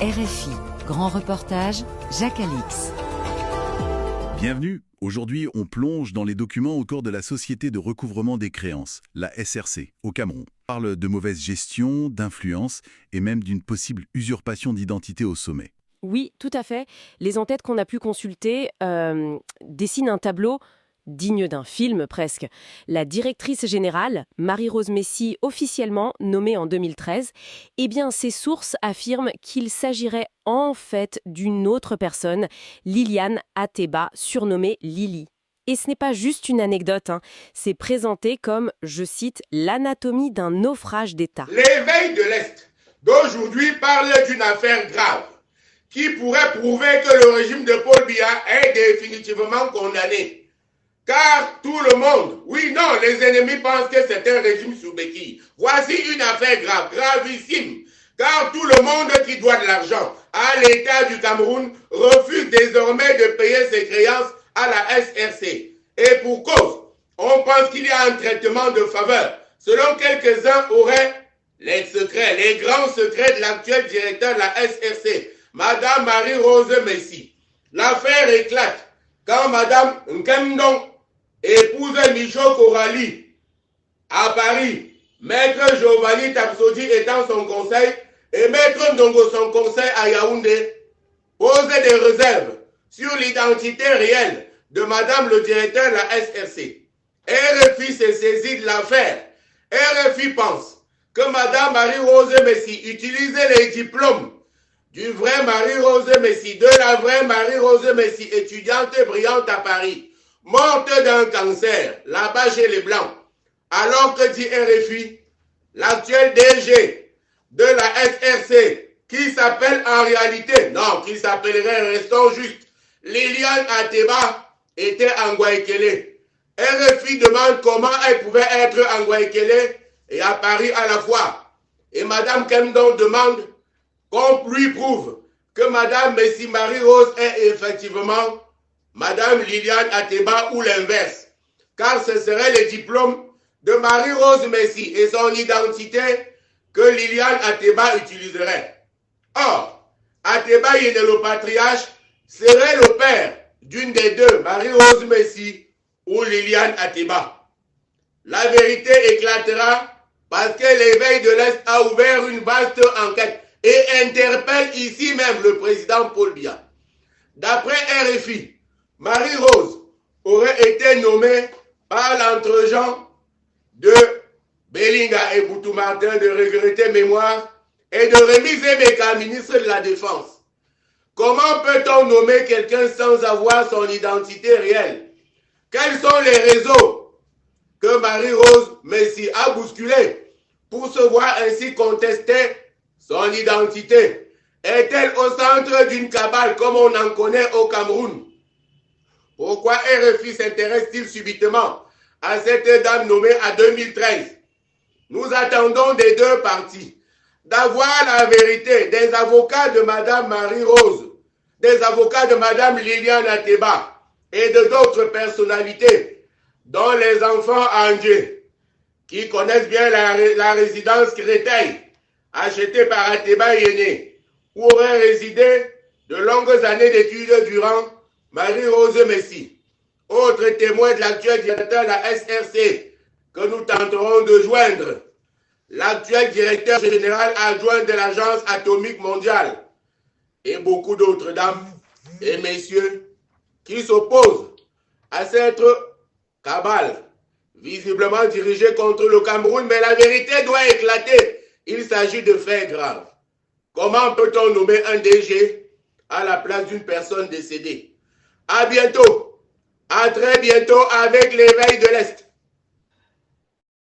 RFI, grand reportage, Jacques Alix. Bienvenue. Aujourd'hui, on plonge dans les documents au cours de la Société de recouvrement des créances, la SRC, au Cameroun. On parle de mauvaise gestion, d'influence et même d'une possible usurpation d'identité au sommet. Oui, tout à fait. Les entêtes qu'on a pu consulter dessinent un tableau digne d'un film presque. La directrice générale, Marie-Rose Messy, officiellement nommée en 2013, ses sources affirment qu'il s'agirait en fait d'une autre personne, Liliane Ateba, surnommée Lily. Et ce n'est pas juste une anecdote, c'est présenté comme, je cite, l'anatomie d'un naufrage d'État. L'éveil de l'Est d'aujourd'hui parle d'une affaire grave qui pourrait prouver que le régime de Paul Biya est définitivement condamné. Car tout le monde, les ennemis pensent que c'est un régime sous béquille. Voici une affaire grave, gravissime. Car tout le monde qui doit de l'argent à l'État du Cameroun refuse désormais de payer ses créances à la SRC. Et pour cause, on pense qu'il y a un traitement de faveur. Selon quelques-uns auraient les secrets, les grands secrets de l'actuel directeur de la SRC, Madame Marie-Rose Messy. L'affaire éclate quand Madame Nkendon épouse Michaud Corali à Paris, Maître Giovanni Tapsodi étant son conseil et Maître Ndongo son conseil à Yaoundé, posait des réserves sur l'identité réelle de Madame le directeur de la SRC. RFI s'est saisi de l'affaire. RFI pense que Madame Marie-Rose Messy utilisait les diplômes du vrai Marie-Rose Messy, de la vraie Marie-Rose Messy, étudiante brillante à Paris, morte d'un cancer, là-bas chez les Blancs. Alors que dit RFI, l'actuel DG de la SRC, qui s'appelle en réalité, qui s'appellerait, restons juste, Liliane Ateba, était en Guaykele. RFI demande comment elle pouvait être en Guaykele et à Paris à la fois. Et Madame Kemdon demande qu'on lui prouve que Madame Messy Marie-Rose est effectivement Madame Liliane Ateba ou l'inverse. Car ce serait le diplôme de Marie-Rose Messy et son identité que Liliane Ateba utiliserait. Or, Ateba le patriarche serait le père d'une des deux, Marie-Rose Messy ou Liliane Ateba. La vérité éclatera parce que l'éveil de l'Est a ouvert une vaste enquête et interpelle ici même le président Paul Biya. D'après RFI, Marie-Rose aurait été nommée par l'entregent de Bellinga et Boutou Martin de regretter mémoire et de Rémi Zemeka, ministre de la Défense. Comment peut-on nommer quelqu'un sans avoir son identité réelle? Quels sont les réseaux que Marie-Rose Messy a bousculés pour se voir ainsi contester son identité? Est-elle au centre d'une cabale comme on en connaît au Cameroun? Pourquoi RFI s'intéresse-t-il subitement à cette dame nommée en 2013? Nous attendons des deux parties d'avoir la vérité des avocats de Madame Marie-Rose, des avocats de Madame Liliane Ateba et de d'autres personnalités, dont les enfants Angers, qui connaissent bien la résidence Créteil, achetée par Ateba Yéné, où aurait résidé de longues années d'études durant Marie-Rose Messy. Autre témoin de l'actuel directeur de la SRC que nous tenterons de joindre, l'actuel directeur général adjoint de l'Agence atomique mondiale et beaucoup d'autres dames et messieurs qui s'opposent à cette cabale visiblement dirigée contre le Cameroun, mais la vérité doit éclater. Il s'agit de faits graves. Comment peut-on nommer un DG à la place d'une personne décédée? À bientôt, à très bientôt avec l'éveil de l'Est.